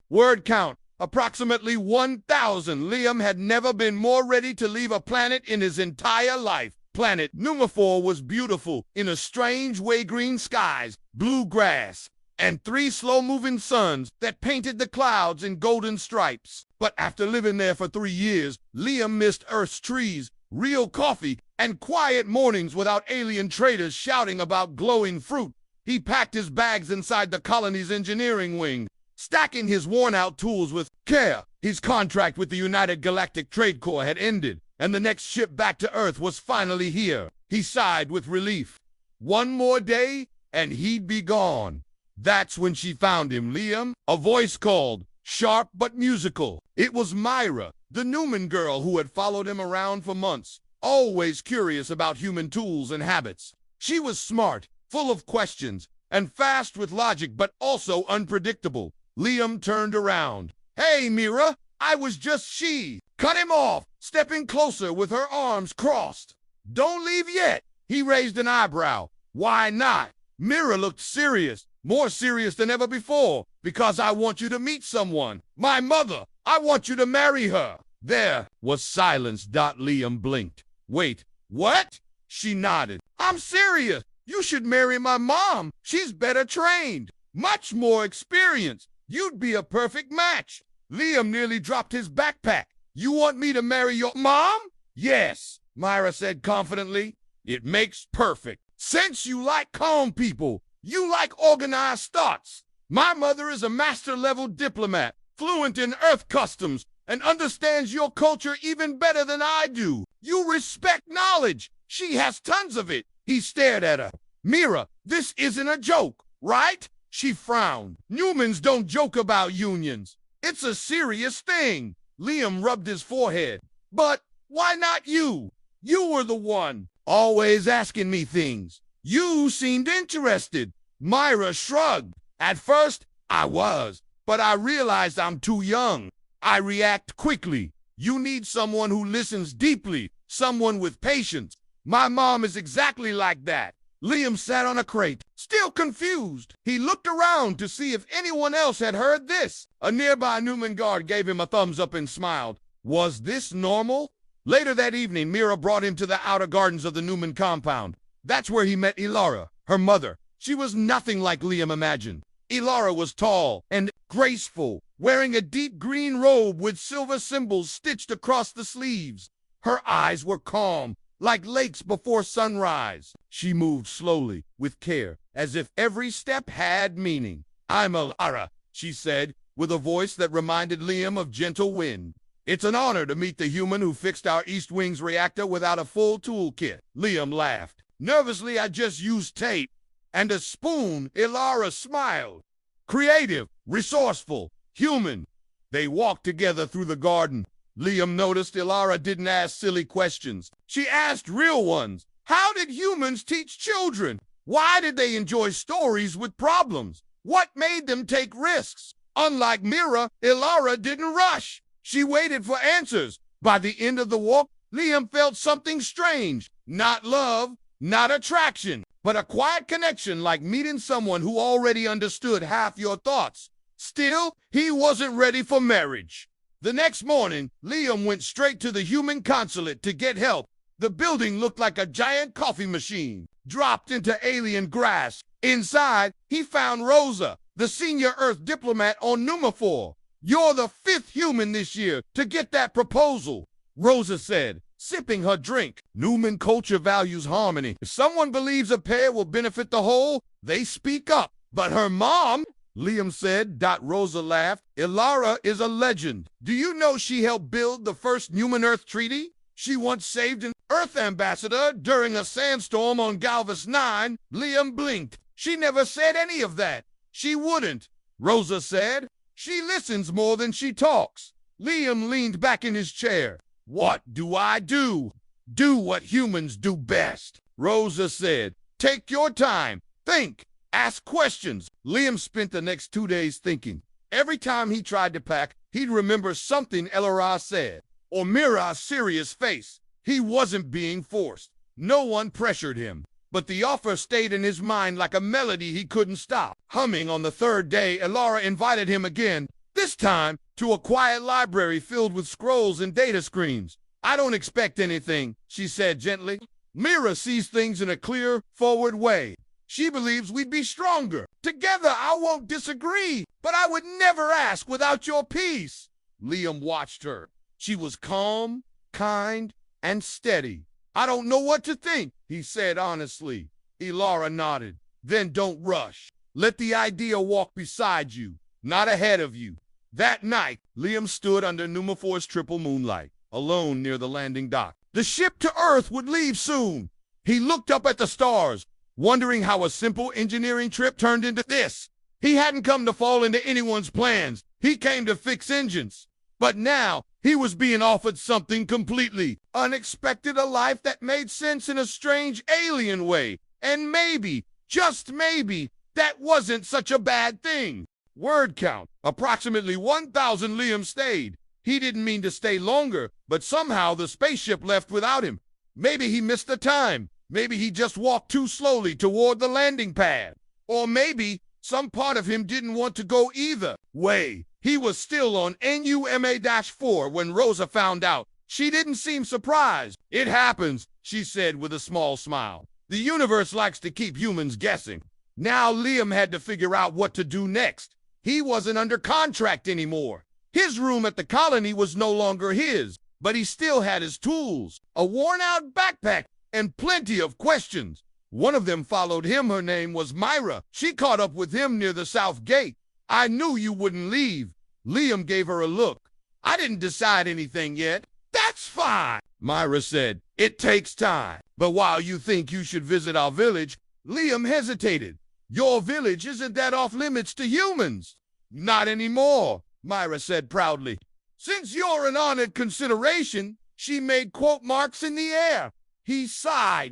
Word count, approximately 1,000. Liam had never been more ready to leave a planet in his entire life. Planet Numafor was beautiful in a strange way. Green skies, blue grass, and 3 slow-moving suns that painted the clouds in golden stripes. But after living there for 3 years, Liam missed Earth's trees, real coffee, and quiet mornings without alien traders shouting about glowing fruit. He packed his bags inside the colony's engineering wing, stacking his worn-out tools with care. His contract with the United Galactic Trade Corps had ended, and the next ship back to Earth was finally here. He sighed with relief. One more day, and he'd be gone. That's when she found him. Liam, a voice called, sharp but musical. It was Myra, the Newman girl who had followed him around for months, always curious about human tools and habits. She was smart, full of questions, and fast with logic, but also unpredictable. Liam turned around. Hey, Myra, I was just she. Cut him off, stepping closer with her arms crossed. Don't leave yet. He raised an eyebrow. Why not? Myra looked serious, more serious than ever before. Because I want you to meet someone. My mother. I want you to marry her. There was silence. Liam blinked. Wait, what? She nodded. I'm serious. You should marry my mom. She's better trained, much more experienced. You'd be a perfect match. Liam nearly dropped his backpack. You want me to marry your mom? Yes, Myra said confidently. It makes perfect sense. You like calm people. You like organized thoughts. My mother is a master-level diplomat, fluent in Earth customs, and understands your culture even better than I do. You respect knowledge. She has tons of it. He stared at her. Myra, this isn't a joke, right? She frowned. Newmans don't joke about unions. It's a serious thing. Liam rubbed his forehead. But why not you? You were the one, always asking me things. You seemed interested. Myra shrugged. At first, I was, but I realized I'm too young. I react quickly. You need someone who listens deeply, someone with patience. My mom is exactly like that. Liam sat on a crate, still confused. He looked around to see if anyone else had heard this. A nearby Newman guard gave him a thumbs up and smiled. Was this normal? Later that evening, Myra brought him to the outer gardens of the Newman compound. That's where he met Ilara, her mother. She was nothing like Liam imagined. Ilara was tall and graceful, wearing a deep green robe with silver symbols stitched across the sleeves. Her eyes were calm, like lakes before sunrise. She moved slowly, with care, as if every step had meaning. I'm Ilara, she said, with a voice that reminded Liam of gentle wind. It's an honor to meet the human who fixed our East Wing's reactor without a full toolkit. Liam laughed. Nervously, I just used tape and a spoon. Ilara smiled. Creative, resourceful, human. They walked together through the garden. Liam noticed Ilara didn't ask silly questions. She asked real ones. How did humans teach children? Why did they enjoy stories with problems? What made them take risks? Unlike Myra, Ilara didn't rush. She waited for answers. By the end of the walk, Liam felt something strange. Not love, not attraction, but a quiet connection, like meeting someone who already understood half your thoughts. Still, he wasn't ready for marriage. The next morning, Liam went straight to the human consulate to get help. The building looked like a giant coffee machine, dropped into alien grass. Inside, he found Rosa, the senior Earth diplomat on Numafor. You're the 5th human this year to get that proposal, Rosa said, sipping her drink. Newman culture values harmony. If someone believes a pair will benefit the whole, they speak up. But her mom, Liam said. Rosa laughed. Ilara is a legend. Do you know she helped build the first Newman-Earth treaty? She once saved an Earth ambassador during a sandstorm on Galvus 9. Liam blinked. She never said any of that. She wouldn't, Rosa said. She listens more than she talks. Liam leaned back in his chair. What do I do? Do what humans do best, Rosa said. Take your time. Think. Ask questions. Liam spent the next 2 days thinking. Every time he tried to pack, he'd remember something Ilara said, or Myra's serious face. He wasn't being forced. No one pressured him. But the offer stayed in his mind like a melody he couldn't stop. Humming on the 3rd day, Ilara invited him again. This time to a quiet library filled with scrolls and data screens. I don't expect anything, she said gently. Mira sees things in a clear, forward way. She believes we'd be stronger. Together, I won't disagree, but I would never ask without your peace. Liam watched her. She was calm, kind, and steady. I don't know what to think, he said honestly. Elara nodded. Then don't rush. Let the idea walk beside you, not ahead of you. That night, Liam stood under Numafor's triple moonlight, alone near the landing dock. The ship to Earth would leave soon. He looked up at the stars, wondering how a simple engineering trip turned into this. He hadn't come to fall into anyone's plans. He came to fix engines. But now, he was being offered something completely unexpected, a life that made sense in a strange alien way. And maybe, just maybe, that wasn't such a bad thing. Word count, approximately 1,000. Liam stayed. He didn't mean to stay longer, but somehow the spaceship left without him. Maybe he missed the time. Maybe he just walked too slowly toward the landing pad. Or maybe some part of him didn't want to go either way. He was still on NUMA-4 when Rosa found out. She didn't seem surprised. It happens, she said with a small smile. The universe likes to keep humans guessing. Now Liam had to figure out what to do next. He wasn't under contract anymore. His room at the colony was no longer his, but he still had his tools, a worn-out backpack, and plenty of questions. One of them followed him. Her name was Myra. She caught up with him near the south gate. I knew you wouldn't leave. Liam gave her a look. I didn't decide anything yet. That's fine, Myra said. It takes time. But while you think you should visit our village, Liam hesitated. Your village isn't that off limits to humans. Not anymore, Myra said proudly. Since you're an honored consideration, she made quote marks in the air. He sighed.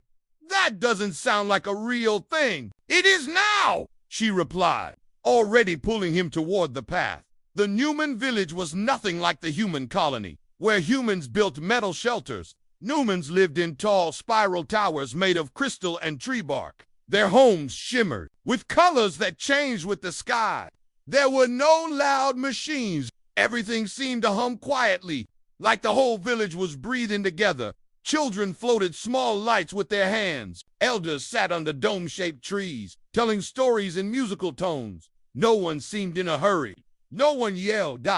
That doesn't sound like a real thing. It is now, she replied, already pulling him toward the path. The Newman village was nothing like the human colony, where humans built metal shelters. Newmans lived in tall spiral towers made of crystal and tree bark. Their homes shimmered with colors that changed with the sky. There were no loud machines. Everything seemed to hum quietly, like the whole village was breathing together. Children floated small lights with their hands. Elders sat under dome-shaped trees, telling stories in musical tones. No one seemed in a hurry. No one yelled.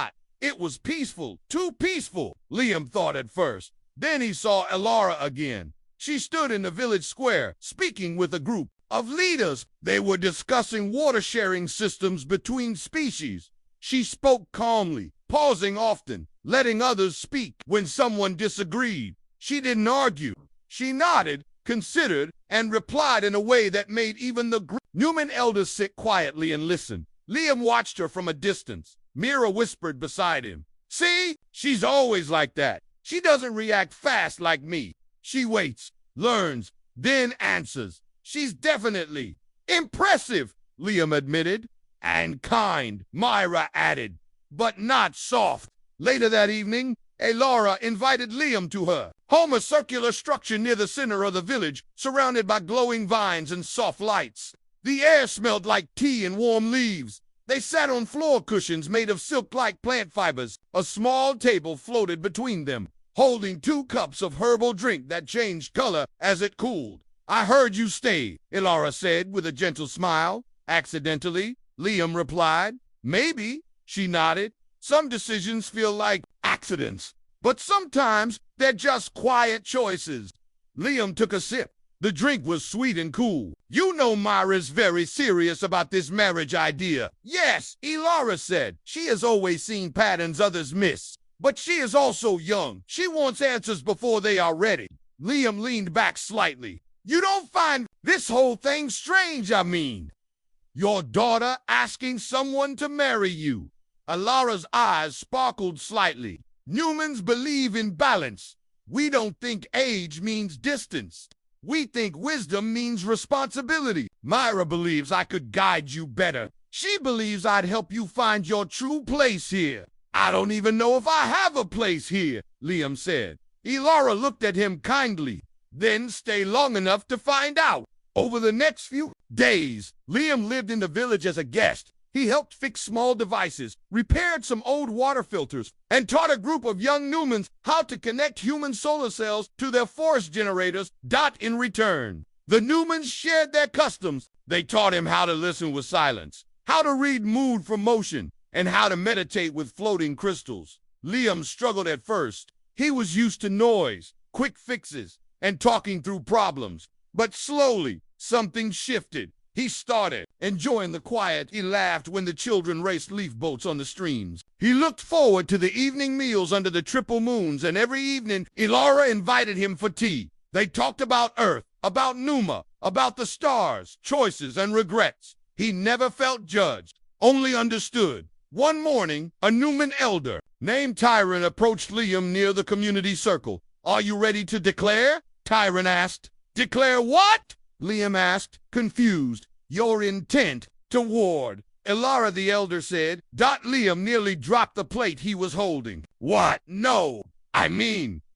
It was peaceful, too peaceful, Liam thought at first. Then he saw Elara again. She stood in the village square, speaking with a group of leaders. They were discussing water-sharing systems between species. She spoke calmly, pausing often, letting others speak when someone disagreed. She didn't argue. She nodded, considered, and replied in a way that made even the Newman elders sit quietly and listen. Liam watched her from a distance. Mira whispered beside him. See, she's always like that. She doesn't react fast like me. She waits, learns, then answers. She's definitely impressive, Liam admitted. And kind, Myra added, but not soft. Later that evening, Elara invited Liam to her home, a circular structure near the center of the village, surrounded by glowing vines and soft lights. The air smelled like tea and warm leaves. They sat on floor cushions made of silk-like plant fibers. A small table floated between them, holding 2 cups of herbal drink that changed color as it cooled. I heard you stayed, Elara said with a gentle smile. Accidentally, Liam replied. Maybe, she nodded. Some decisions feel like accidents, but sometimes they're just quiet choices. Liam took a sip. The drink was sweet and cool. You know Myra's very serious about this marriage idea. Yes, Elara said. She has always seen patterns others miss. But she is also young. She wants answers before they are ready. Liam leaned back slightly. You don't find this whole thing strange, I mean? Your daughter asking someone to marry you. Alara's eyes sparkled slightly. Humans believe in balance. We don't think age means distance. We think wisdom means responsibility. Myra believes I could guide you better. She believes I'd help you find your true place here. I don't even know if I have a place here, Liam said. Elara looked at him kindly. Then stay long enough to find out. Over the next few days, Liam lived in the village as a guest. He helped fix small devices, repaired some old water filters, and taught a group of young Newmans how to connect human solar cells to their force generators. In return, the Newmans shared their customs. They taught him how to listen with silence, how to read mood from motion, and how to meditate with floating crystals. Liam struggled at first. He was used to noise, quick fixes, and talking through problems. But slowly, something shifted. He started enjoying the quiet. He laughed when the children raced leaf boats on the streams. He looked forward to the evening meals under the triple moons, and every evening, Ilara invited him for tea. They talked about Earth, about Numa, about the stars, choices, and regrets. He never felt judged, only understood. One morning, a Newman elder named Tyron approached Liam near the community circle. "Are you ready to declare?" Tyron asked. "Declare what?" Liam asked, confused. "Your intent toward." Ilara the elder said. Liam nearly dropped the plate he was holding. "What? No. I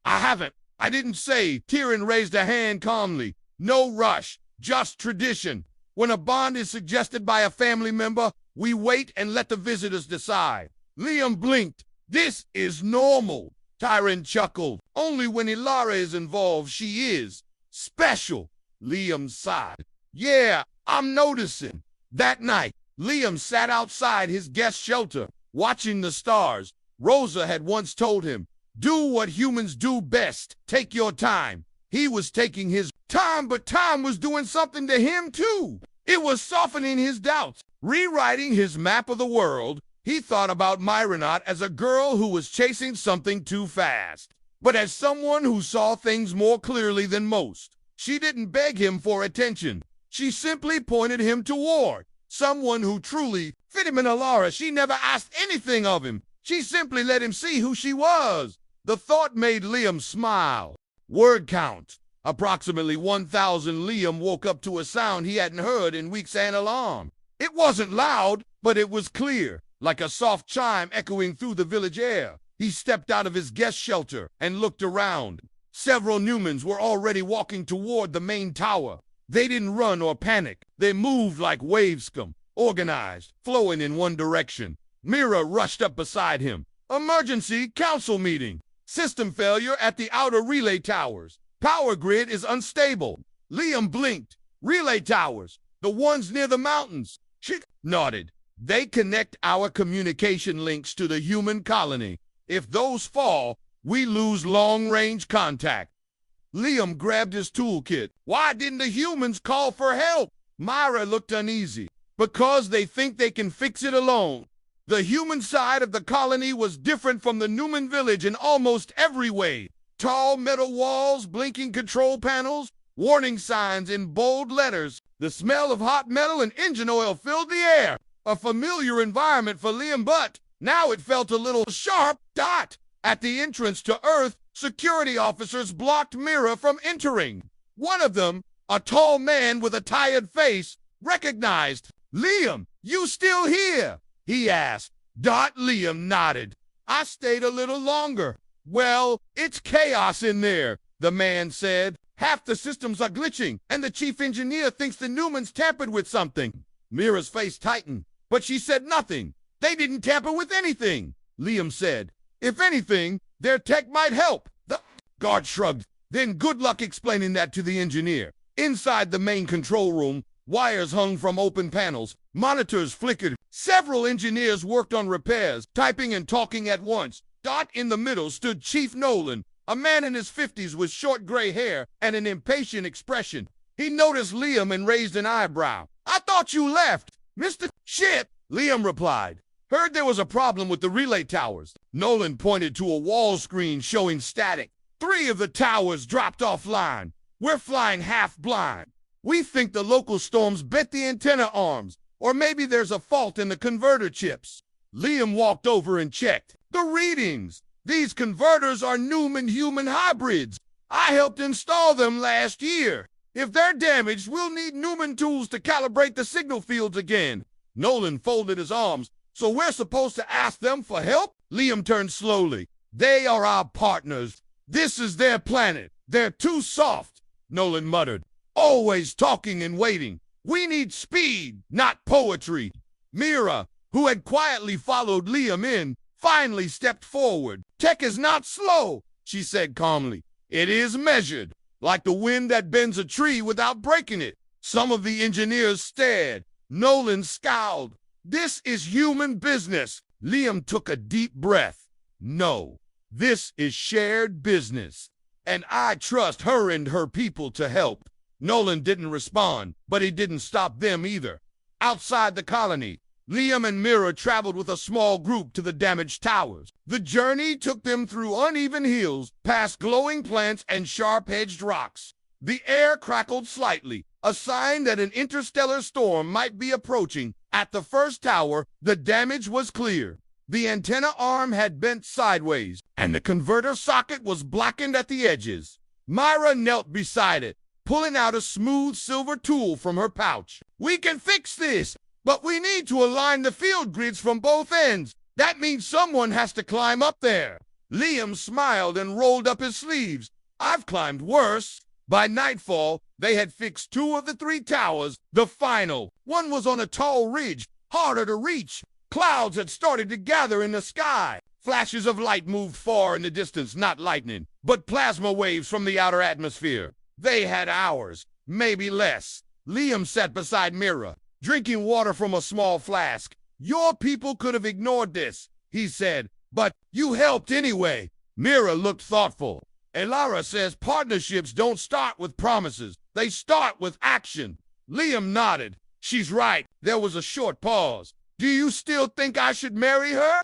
haven't. I didn't say." Tyron raised a hand calmly. "No rush, just tradition. When a bond is suggested by a family member, we wait and let the visitors decide." Liam blinked. "This is normal." Tyron chuckled. "Only when Ilara is involved, she is special." Liam sighed. "Yeah, I'm noticing." That night, Liam sat outside his guest shelter, watching the stars. Rosa had once told him, "Do what humans do best. Take your time." He was taking his time, but time was doing something to him too. It was softening his doubts, rewriting his map of the world. He thought about Myra not as a girl who was chasing something too fast, but as someone who saw things more clearly than most. She didn't beg him for attention. She simply pointed him toward someone who truly fit him. In Ilara, she never asked anything of him. She simply let him see who she was. The thought made Liam smile. Word count. Approximately 1,000. Liam woke up to a sound he hadn't heard in weeks. An alarm. It wasn't loud, but it was clear, like a soft chime echoing through the village air. He stepped out of his guest shelter and looked around. Several Newmans were already walking toward the main tower. They didn't run or panic. They moved like wave scum, organized, flowing in one direction. Mira rushed up beside him. "Emergency council meeting. System failure at the outer relay towers. Power grid is unstable." Liam blinked. "Relay towers? The ones near the mountains?" She nodded. "They connect our communication links to the human colony. If those fall, we lose long-range contact." Liam grabbed his toolkit. "Why didn't the humans call for help?" Myra looked uneasy. "Because they think they can fix it alone." The human side of the colony was different from the Newman village in almost every way. Tall metal walls, blinking control panels, warning signs in bold letters. The smell of hot metal and engine oil filled the air. A familiar environment for Liam, but now it felt a little sharp. At the entrance to Earth, security officers blocked Mira from entering. One of them, a tall man with a tired face, recognized. "Liam, you still here?" he asked. Liam nodded. "I stayed a little longer." "Well, it's chaos in there," the man said. "Half the systems are glitching, and the chief engineer thinks the Newmans tampered with something." Mira's face tightened, but she said nothing. "They didn't tamper with anything," Liam said. "If anything, their tech might help." The guard shrugged. "Then good luck explaining that to the engineer." Inside the main control room, wires hung from open panels. Monitors flickered. Several engineers worked on repairs, typing and talking at once. In the middle stood Chief Nolan, a man in his 50s with short gray hair and an impatient expression. He noticed Liam and raised an eyebrow. "I thought you left." "Mr. Shit," Liam replied. "Heard there was a problem with the relay towers." Nolan pointed to a wall screen showing static. 3 of the towers dropped offline. "We're flying half blind. We think the local storms bent the antenna arms, or maybe there's a fault in the converter chips." Liam walked over and checked the readings. "These converters are Newman-human hybrids. I helped install them last year. If they're damaged, we'll need Newman tools to calibrate the signal fields again." Nolan folded his arms. "So we're supposed to ask them for help?" Liam turned slowly. "They are our partners. This is their planet. They're too soft," Nolan muttered. "Always talking and waiting. We need speed, not poetry." Mira, who had quietly followed Liam in, finally stepped forward. "Tech is not slow," she said calmly. "It is measured, like the wind that bends a tree without breaking it." Some of the engineers stared. Nolan scowled. "This is human business." Liam took a deep breath. "No, this is shared business, and I trust her and her people to help." Nolan didn't respond, but he didn't stop them either. Outside the colony, Liam and Mira traveled with a small group to the damaged towers. The journey took them through uneven hills, past glowing plants and sharp-edged rocks. The air crackled slightly, a sign that an interstellar storm might be approaching. At the first tower, the damage was clear. The antenna arm had bent sideways, and the converter socket was blackened at the edges. Myra knelt beside it, pulling out a smooth silver tool from her pouch. "We can fix this, but we need to align the field grids from both ends. That means someone has to climb up there." Liam smiled and rolled up his sleeves. "I've climbed worse." By nightfall, they had fixed 2 of the 3 towers. The final one was on a tall ridge, harder to reach. Clouds had started to gather in the sky. Flashes of light moved far in the distance, not lightning, but plasma waves from the outer atmosphere. They had hours, maybe less. Liam sat beside Mira, drinking water from a small flask. "Your people could have ignored this," he said, "but you helped anyway." Mira looked thoughtful. "Elara says partnerships don't start with promises. They start with action." Liam nodded. "She's right." There was a short pause. "Do you still think I should marry her?"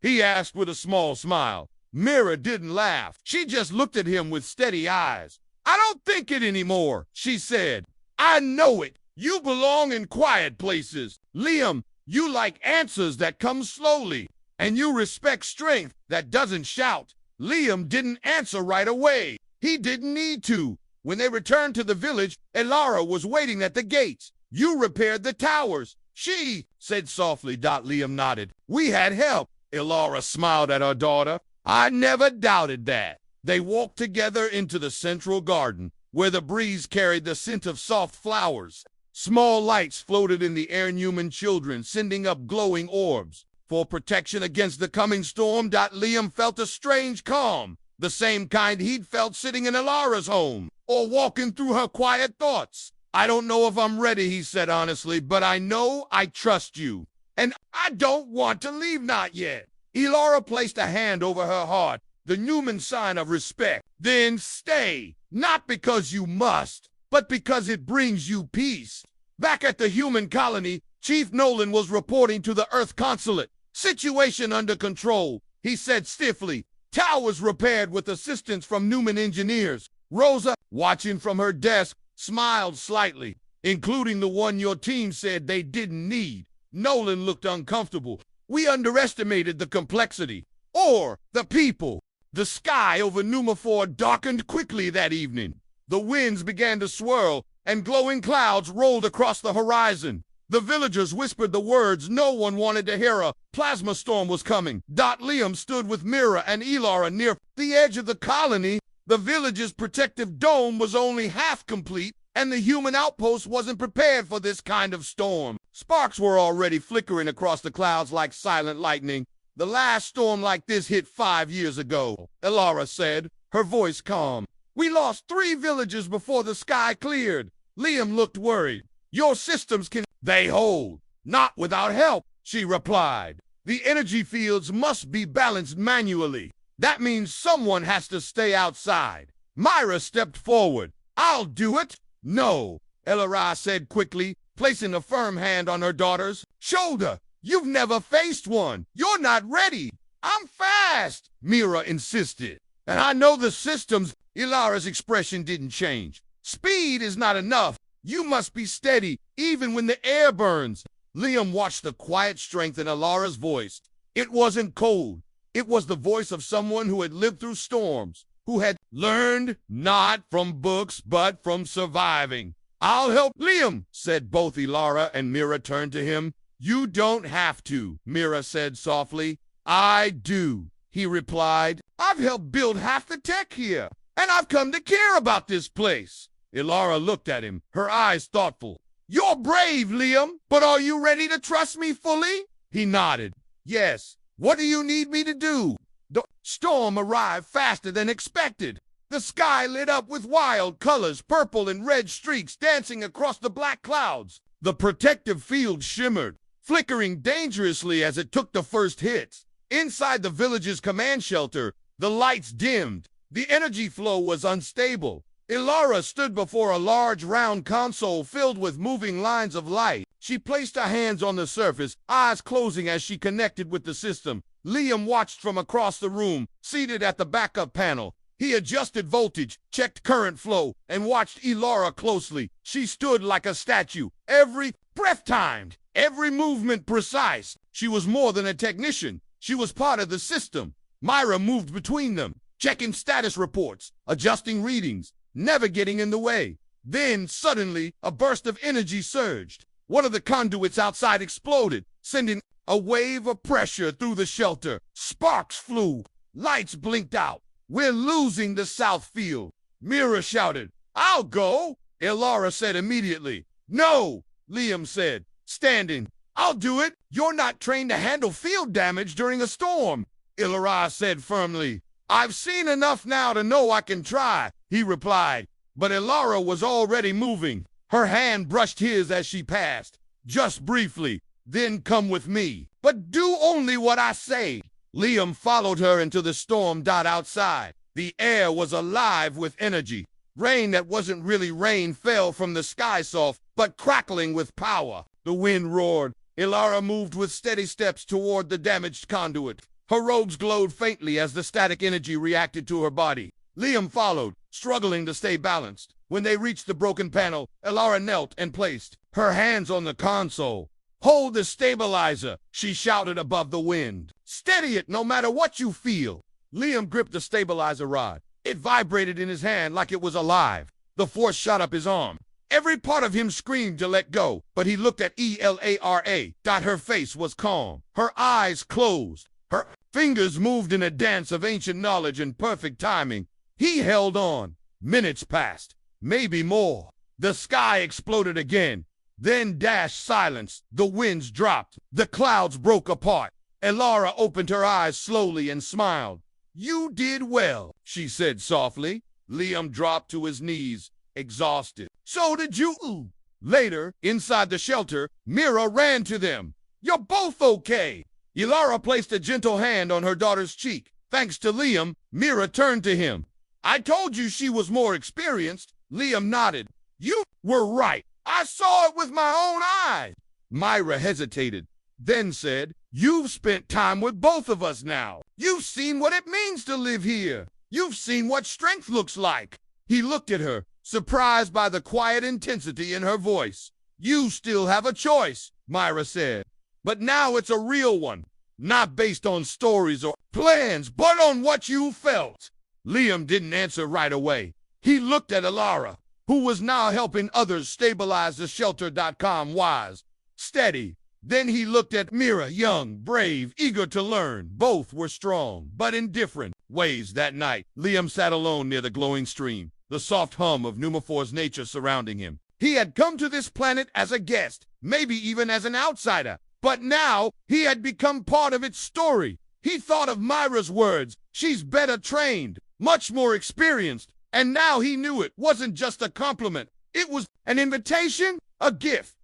he asked with a small smile. Mira didn't laugh. She just looked at him with steady eyes. "I don't think it anymore," she said. "I know it. You belong in quiet places. Liam, you like answers that come slowly, and you respect strength that doesn't shout." Liam didn't answer right away. He didn't need to. When they returned to the village, Elara was waiting at the gates. "You repaired the towers." "She said softly." Liam nodded. "We had help." Elara smiled at her daughter. "I never doubted that." They walked together into the central garden, where the breeze carried the scent of soft flowers. Small lights floated in the air. Human children sending up glowing orbs for protection against the coming storm. Liam felt a strange calm, the same kind he'd felt sitting in Elara's home or walking through her quiet thoughts. "I don't know if I'm ready," he said honestly, "but I know I trust you. And I don't want to leave, not yet." Elara placed a hand over her heart, the Newman sign of respect. "Then stay, not because you must, but because it brings you peace." Back at the human colony, Chief Nolan was reporting to the Earth consulate. "Situation under control," he said stiffly. "Towers repaired with assistance from Newman engineers." Rosa, watching from her desk, smiled slightly. "Including the one your team said they didn't need." Nolan looked uncomfortable. "We underestimated the complexity. Or the people." The sky over Numafor darkened quickly that evening. The winds began to swirl, and glowing clouds rolled across the horizon. The villagers whispered the words no one wanted to hear. A plasma storm was coming. Liam stood with Mira and Elara near the edge of the colony. The village's protective dome was only half complete, and the human outpost wasn't prepared for this kind of storm. Sparks were already flickering across the clouds like silent lightning. "The last storm like this hit 5 years ago," Elara said, her voice calm. "We lost 3 villages before the sky cleared." Liam looked worried. "Your systems can..." "They hold. Not without help," she replied. "The energy fields must be balanced manually. That means someone has to stay outside." Myra stepped forward. "I'll do it." "No," Elara said quickly, placing a firm hand on her daughter's shoulder. "You've never faced one. You're not ready." "I'm fast," Mira insisted. "And I know the systems." Elara's expression didn't change. "Speed is not enough. You must be steady, even when the air burns." Liam watched the quiet strength in Elara's voice. It wasn't cold. It was the voice of someone who had lived through storms, who had learned not from books, but from surviving. "I'll help." "Liam," said both Elara and Mira turned to him. "You don't have to," Mira said softly. "I do," he replied. "I've helped build half the tech here, and I've come to care about this place." Elara looked at him, her eyes thoughtful. You're brave, Liam, but are you ready to trust me fully? He nodded. Yes. What do you need me to do? The storm arrived faster than expected. The sky lit up with wild colors, purple and red streaks dancing across the black clouds. The protective field shimmered, flickering dangerously as it took the first hits. Inside the village's command shelter, the lights dimmed. The energy flow was unstable. Ilara stood before a large round console filled with moving lines of light. She placed her hands on the surface, eyes closing as she connected with the system. Liam watched from across the room, seated at the backup panel. He adjusted voltage, checked current flow, and watched Ilara closely. She stood like a statue, every breath timed, every movement precise. She was more than a technician. She was part of the system. Myra moved between them, checking status reports, adjusting readings, never getting in the way. Then, suddenly, a burst of energy surged. One of the conduits outside exploded, sending a wave of pressure through the shelter. Sparks flew. Lights blinked out. We're losing the south field. Mira shouted. I'll go, Ilara said immediately. No, Liam said, standing. I'll do it. You're not trained to handle field damage during a storm, Ilara said firmly. I've seen enough now to know I can try, he replied. But Ilara was already moving. Her hand brushed his as she passed. Just briefly, then come with me. But do only what I say. Liam followed her into the storm outside. The air was alive with energy. Rain that wasn't really rain fell from the sky soft, but crackling with power. The wind roared. Ilara moved with steady steps toward the damaged conduit. Her robes glowed faintly as the static energy reacted to her body. Liam followed, struggling to stay balanced. When they reached the broken panel, Ilara knelt and placed her hands on the console. Hold the stabilizer, she shouted above the wind. Steady it no matter what you feel. Liam gripped the stabilizer rod. It vibrated in his hand like it was alive. The force shot up his arm. Every part of him screamed to let go, but he looked at Elara. Her face was calm. Her eyes closed. Her fingers moved in a dance of ancient knowledge and perfect timing. He held on. Minutes passed, maybe more. The sky exploded again. Then dashed silence. The winds dropped. The clouds broke apart. Ilara opened her eyes slowly and smiled. You did well, she said softly. Liam dropped to his knees, exhausted. So did you. Later, inside the shelter, Mira ran to them. You're both okay. Ilara placed a gentle hand on her daughter's cheek. Thanks to Liam, Mira turned to him. I told you she was more experienced. Liam nodded. You were right. I saw it with my own eyes. Myra hesitated, then said, You've spent time with both of us now. You've seen what it means to live here. You've seen what strength looks like. He looked at her, surprised by the quiet intensity in her voice. You still have a choice, Myra said. But now it's a real one, not based on stories or plans, but on what you felt. Liam didn't answer right away. He looked at Ilara, who was now helping others stabilize the shelter.com wise. Steady. Then he looked at Mira, young, brave, eager to learn. Both were strong, but in different ways that night. Liam sat alone near the glowing stream, the soft hum of Numafor's nature surrounding him. He had come to this planet as a guest, maybe even as an outsider, but now he had become part of its story. He thought of Myra's words. She's better trained, much more experienced, and now he knew it wasn't just a compliment. It was an invitation, a gift.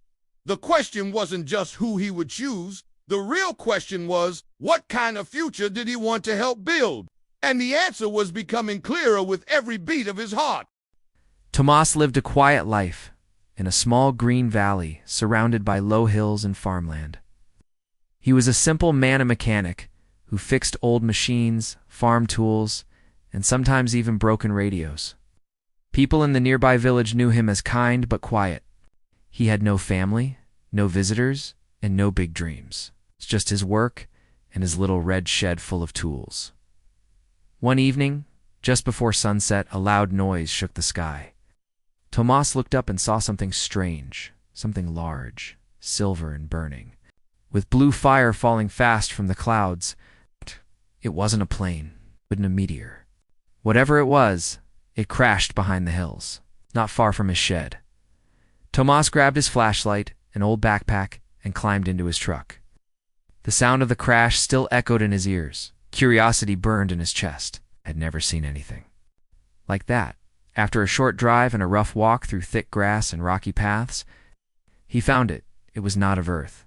The question wasn't just who he would choose. The real question was, what kind of future did he want to help build? And the answer was becoming clearer with every beat of his heart. Tomas lived a quiet life in a small green valley surrounded by low hills and farmland. He was a simple mechanic who fixed old machines, farm tools, and sometimes even broken radios. People in the nearby village knew him as kind but quiet. He had no family, no visitors, and no big dreams. It's just his work and his little red shed full of tools. One evening, just before sunset, a loud noise shook the sky. Tomas looked up and saw something strange, something large, silver and burning, with blue fire falling fast from the clouds. It wasn't a plane, but a meteor. Whatever it was, it crashed behind the hills, not far from his shed. Tomas grabbed his flashlight, an old backpack, and climbed into his truck. The sound of the crash still echoed in his ears. Curiosity burned in his chest. Had never seen anything like that. After a short drive and a rough walk through thick grass and rocky paths, he found it. It was not of Earth.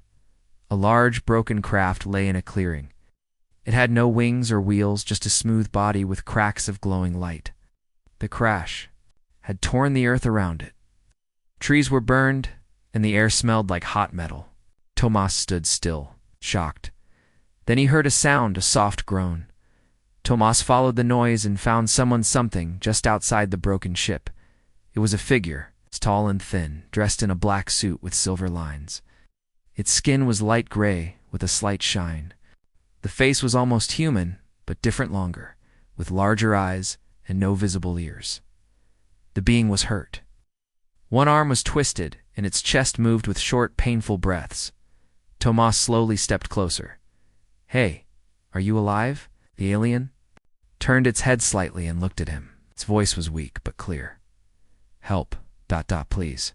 A large, broken craft lay in a clearing. It had no wings or wheels, just a smooth body with cracks of glowing light. The crash had torn the earth around it. Trees were burned, and the air smelled like hot metal. Tomas stood still, shocked. Then he heard a sound, a soft groan. Tomas followed the noise and found something just outside the broken ship. It was a figure, tall and thin, dressed in a black suit with silver lines. Its skin was light gray with a slight shine. The face was almost human, but different, longer, with larger eyes and no visible ears. The being was hurt. One arm was twisted, and its chest moved with short, painful breaths. Tomas slowly stepped closer. "Hey, are you alive?" The alien turned its head slightly and looked at him. Its voice was weak but clear. "Help, ... please."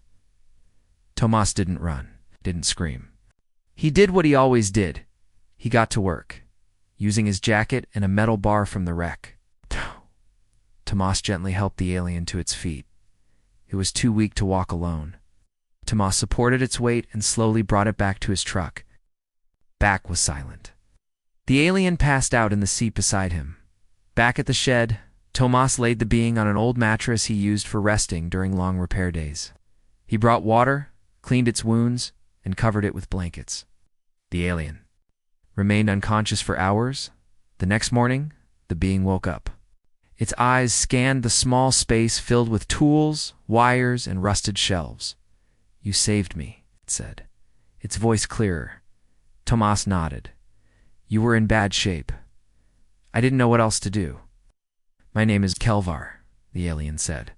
Tomas didn't run, didn't scream. He did what he always did. He got to work, using his jacket and a metal bar from the wreck. Tomas gently helped the alien to its feet. It was too weak to walk alone. Tomas supported its weight and slowly brought it back to his truck. Back was silent. The alien passed out in the seat beside him. Back at the shed, Tomas laid the being on an old mattress he used for resting during long repair days. He brought water, cleaned its wounds, and covered it with blankets. The alien remained unconscious for hours. The next morning, the being woke up. Its eyes scanned the small space filled with tools, wires, and rusted shelves. "You saved me," it said, its voice clearer. Tomas nodded. "You were in bad shape. I didn't know what else to do." "My name is Kelvar," the alien said,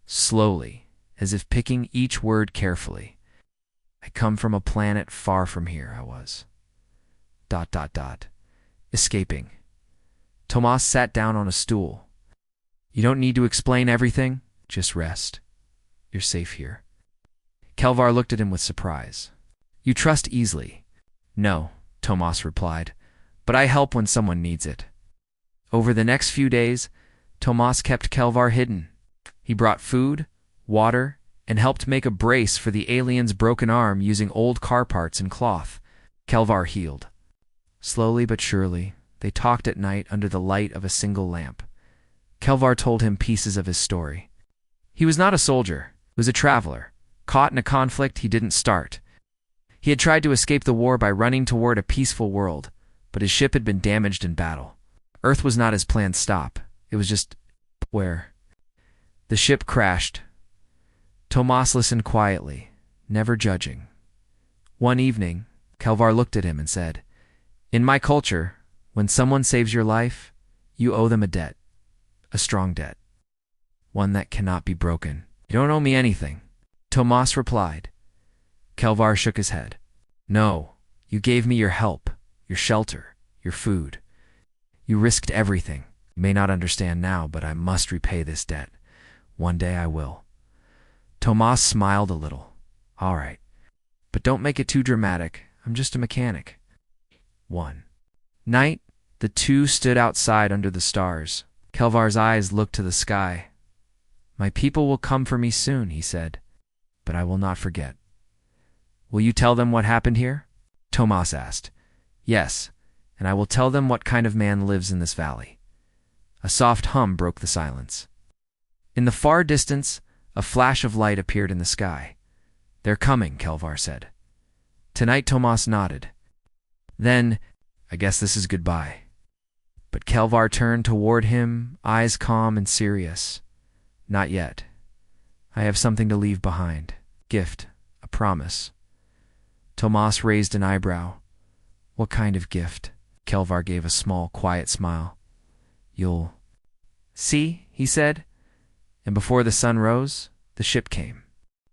slowly, as if picking each word carefully. "I come from a planet far from here. I was... ... escaping." Tomas sat down on a stool. "You don't need to explain everything. Just rest. You're safe here." Kelvar looked at him with surprise. "You trust easily." "No," Tomas replied, "but I help when someone needs it." Over the next few days, Tomas kept Kelvar hidden. He brought food, water, and helped make a brace for the alien's broken arm using old car parts and cloth. Kelvar healed. Slowly but surely, they talked at night under the light of a single lamp. Kelvar told him pieces of his story. He was not a soldier. He was a traveler, caught in a conflict he didn't start. He had tried to escape the war by running toward a peaceful world, but his ship had been damaged in battle. Earth was not his planned stop. It was just where. The ship crashed. Tomas listened quietly, never judging. One evening, Kelvar looked at him and said, "In my culture, when someone saves your life, you owe them a debt. A strong debt. One that cannot be broken. You don't owe me anything." Tomas replied. Kelvar shook his head. "No, you gave me your help, your shelter, your food. You risked everything. You may not understand now, but I must repay this debt. One day I will." Tomas smiled a little. "All right, but don't make it too dramatic. I'm just a mechanic." One night, the two stood outside under the stars. Kelvar's eyes looked to the sky. "My people will come for me soon," he said, "but I will not forget." "Will you tell them what happened here?" Tomas asked. "Yes, and I will tell them what kind of man lives in this valley." A soft hum broke the silence. In the far distance, a flash of light appeared in the sky. "They're coming," Kelvar said. Tonight Tomas nodded. Then, "I guess this is goodbye." But Kelvar turned toward him, eyes calm and serious. "Not yet. I have something to leave behind. Gift, a promise." Tomas raised an eyebrow. "What kind of gift?" Kelvar gave a small, quiet smile. "You'll see," he said. And before the sun rose, the ship came.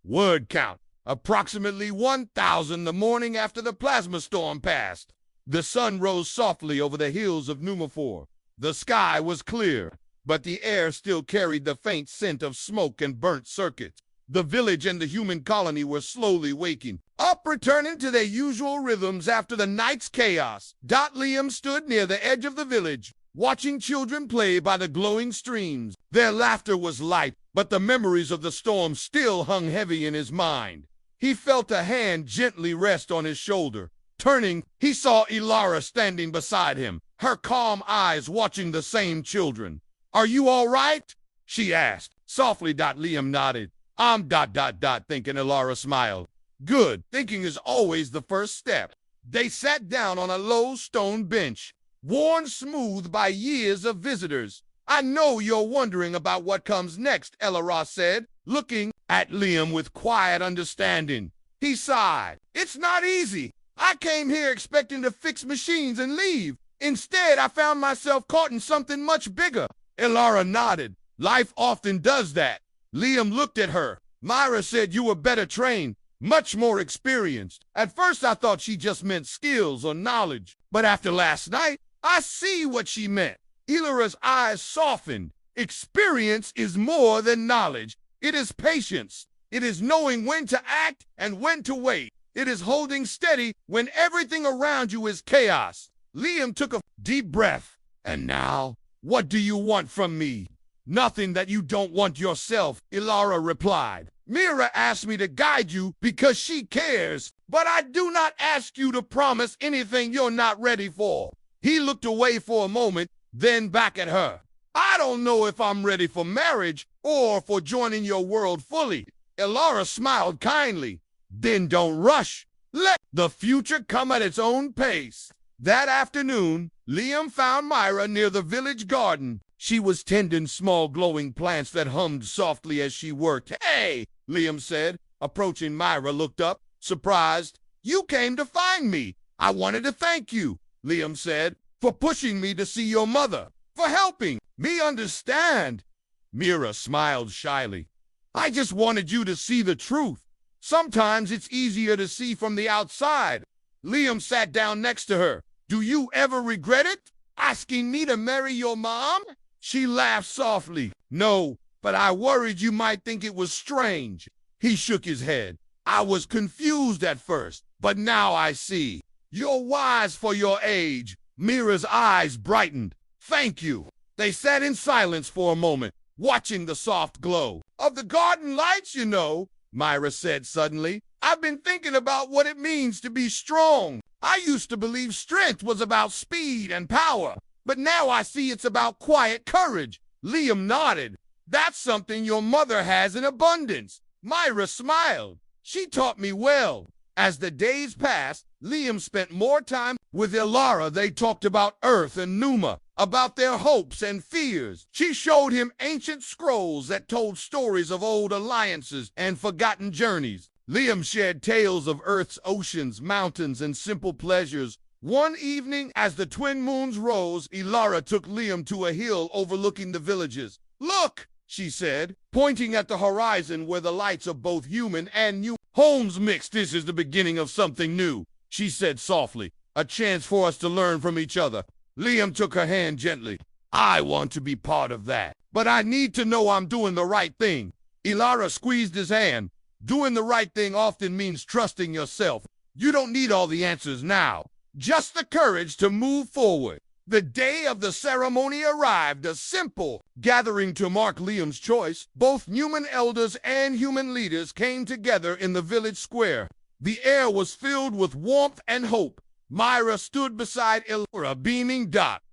Word count, approximately 1,000 the morning after the plasma storm passed. The sun rose softly over the hills of Numafor. The sky was clear, but the air still carried the faint scent of smoke and burnt circuits. The village and the human colony were slowly waking up, returning to their usual rhythms after the night's chaos. Liam stood near the edge of the village, watching children play by the glowing streams. Their laughter was light, but the memories of the storm still hung heavy in his mind. He felt a hand gently rest on his shoulder. Turning, he saw Ilara standing beside him, her calm eyes watching the same children. "Are you all right?" she asked. Softly, Liam nodded. "I'm ... thinking," Ilara smiled. "Good. Thinking is always the first step." They sat down on a low stone bench, worn smooth by years of visitors. "I know you're wondering about what comes next," Ilara said, looking at Liam with quiet understanding. He sighed. "It's not easy. I came here expecting to fix machines and leave. Instead, I found myself caught in something much bigger." Ilara nodded. "Life often does that." Liam looked at her. "Myra said you were better trained, much more experienced. At first I thought she just meant skills or knowledge, but after last night, I see what she meant." Ilara's eyes softened. "Experience is more than knowledge. It is patience. It is knowing when to act and when to wait. It is holding steady when everything around you is chaos." Liam took a deep breath. "And now, what do you want from me?" "Nothing that you don't want yourself," Ilara replied. "Mira asked me to guide you because she cares, but I do not ask you to promise anything you're not ready for." He looked away for a moment, then back at her. "I don't know if I'm ready for marriage or for joining your world fully." Ilara smiled kindly. "Then don't rush. Let the future come at its own pace." That afternoon, Liam found Myra near the village garden. She was tending small glowing plants that hummed softly as she worked. "Hey," Liam said. Approaching, Myra looked up, surprised. "You came to find me. I wanted to thank you," Liam said, "for pushing me to see your mother, for helping me understand." Myra smiled shyly. "I just wanted you to see the truth. Sometimes it's easier to see from the outside." Liam sat down next to her. "Do you ever regret it? Asking me to marry your mom?" She laughed softly. "No, but I worried you might think it was strange." He shook his head. "I was confused at first, but now I see. You're wise for your age." Mira's eyes brightened. "Thank you." They sat in silence for a moment, watching the soft glow of the garden lights. "You know," Myra said suddenly, "I've been thinking about what it means to be strong. I used to believe strength was about speed and power, but now I see it's about quiet courage." Liam nodded. "That's something your mother has in abundance." Myra smiled. "She taught me well." As the days passed, Liam spent more time with Ilara. They talked about Earth and Numa, about their hopes and fears. She showed him ancient scrolls that told stories of old alliances and forgotten journeys. Liam shared tales of Earth's oceans, mountains, and simple pleasures. One evening, as the twin moons rose, Ilara took Liam to a hill overlooking the villages. "Look," she said, pointing at the horizon where the lights of both human and new homes mixed. "This is the beginning of something new," she said softly. "A chance for us to learn from each other." Liam took her hand gently. "I want to be part of that, but I need to know I'm doing the right thing." Ilara squeezed his hand. "Doing the right thing often means trusting yourself. You don't need all the answers now, just the courage to move forward." The day of the ceremony arrived, a simple gathering to mark Liam's choice. Both human elders and human leaders came together in the village square. The air was filled with warmth and hope. Myra stood beside Ilara, beaming.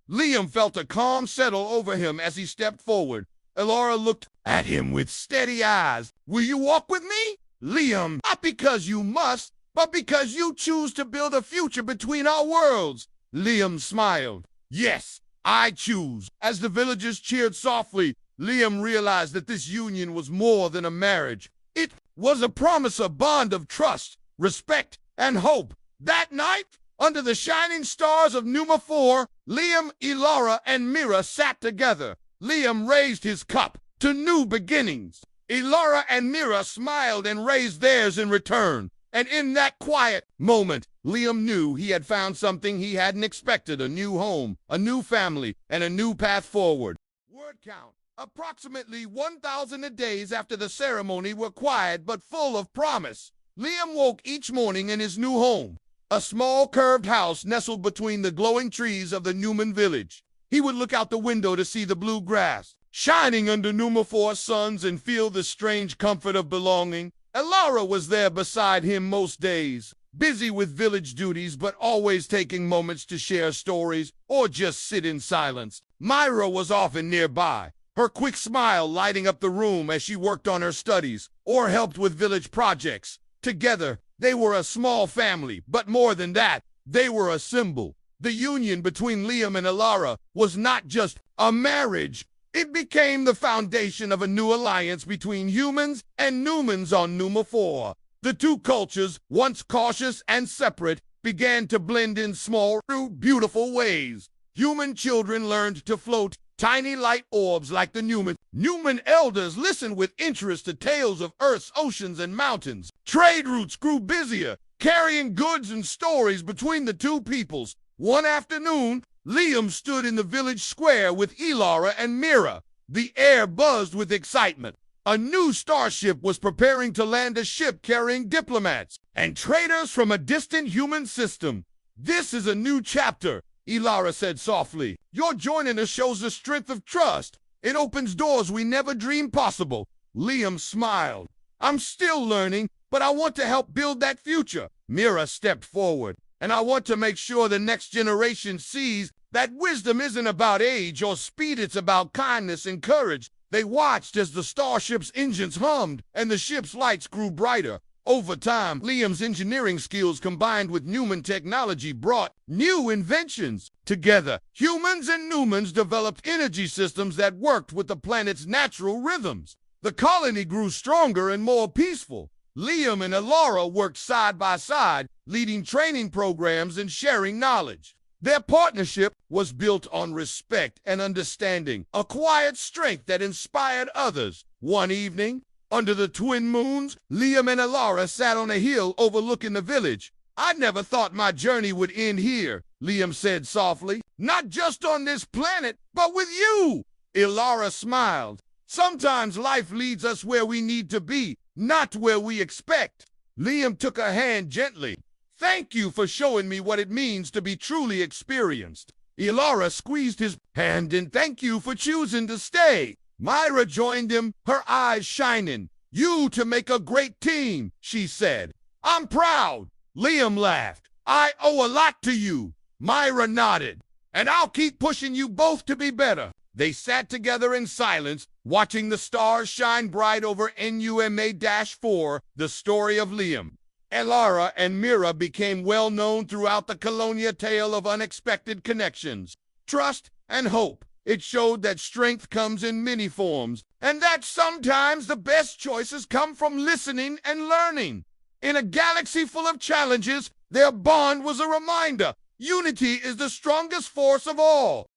Liam felt a calm settle over him as he stepped forward. Ilara looked at him with steady eyes. "Will you walk with me?" "Liam, not because you must, but because you choose to build a future between our worlds." Liam smiled. "Yes, I choose." As the villagers cheered softly, Liam realized that this union was more than a marriage. It was a promise, a bond of trust, respect, and hope. That night, under the shining stars of Numa 4, Liam, Ilara, and Mira sat together. Liam raised his cup to new beginnings. Ilara and Mira smiled and raised theirs in return. And in that quiet moment, Liam knew he had found something he hadn't expected: a new home, a new family, and a new path forward. Word count Approximately 1,000 days after the ceremony were quiet but full of promise, Liam woke each morning in his new home, a small curved house nestled between the glowing trees of the Newman village. He would look out the window to see the blue grass shining under Numafor's suns and feel the strange comfort of belonging. Elara was there beside him most days, busy with village duties but always taking moments to share stories or just sit in silence. Myra was often nearby, her quick smile lighting up the room as she worked on her studies or helped with village projects. Together, they were a small family, but more than that, they were a symbol. The union between Liam and Elara was not just a marriage. It became the foundation of a new alliance between humans and Numans on Numa 4. The two cultures, once cautious and separate, began to blend in small, beautiful ways. Human children learned to float tiny light orbs like the Newman. Newman elders listened with interest to tales of Earth's oceans and mountains. Trade routes grew busier, carrying goods and stories between the two peoples. One afternoon, Liam stood in the village square with Elara and Mira. The air buzzed with excitement. A new starship was preparing to land a ship carrying diplomats and traders from a distant human system. "This is a new chapter," Elara said softly. "Your joining us shows the strength of trust. It opens doors we never dreamed possible." Liam smiled. "I'm still learning, but I want to help build that future." Mira stepped forward. "And I want to make sure the next generation sees that wisdom isn't about age or speed, it's about kindness and courage." They watched as the starship's engines hummed and the ship's lights grew brighter. Over time, Liam's engineering skills combined with Newman technology brought new inventions. Together, humans and Newmans developed energy systems that worked with the planet's natural rhythms. The colony grew stronger and more peaceful. Liam and Elara worked side by side, leading training programs and sharing knowledge. Their partnership was built on respect and understanding, a quiet strength that inspired others. One evening, under the twin moons, Liam and Elara sat on a hill overlooking the village. "I never thought my journey would end here," Liam said softly. "Not just on this planet, but with you." Elara smiled. "Sometimes life leads us where we need to be, not where we expect." Liam took her hand gently. "Thank you for showing me what it means to be truly experienced." Elara squeezed his hand, "and thank you for choosing to stay." Myra joined him, her eyes shining. "You to make a great team," she said. "I'm proud." Liam laughed. "I owe a lot to you." Myra nodded. "And I'll keep pushing you both to be better." They sat together in silence, watching the stars shine bright over NUMA-4, the story of Liam. Elara and Mira became well known throughout the Colonia tale of unexpected connections, trust, and hope. It showed that strength comes in many forms, and that sometimes the best choices come from listening and learning. In a galaxy full of challenges, their bond was a reminder. Unity is the strongest force of all.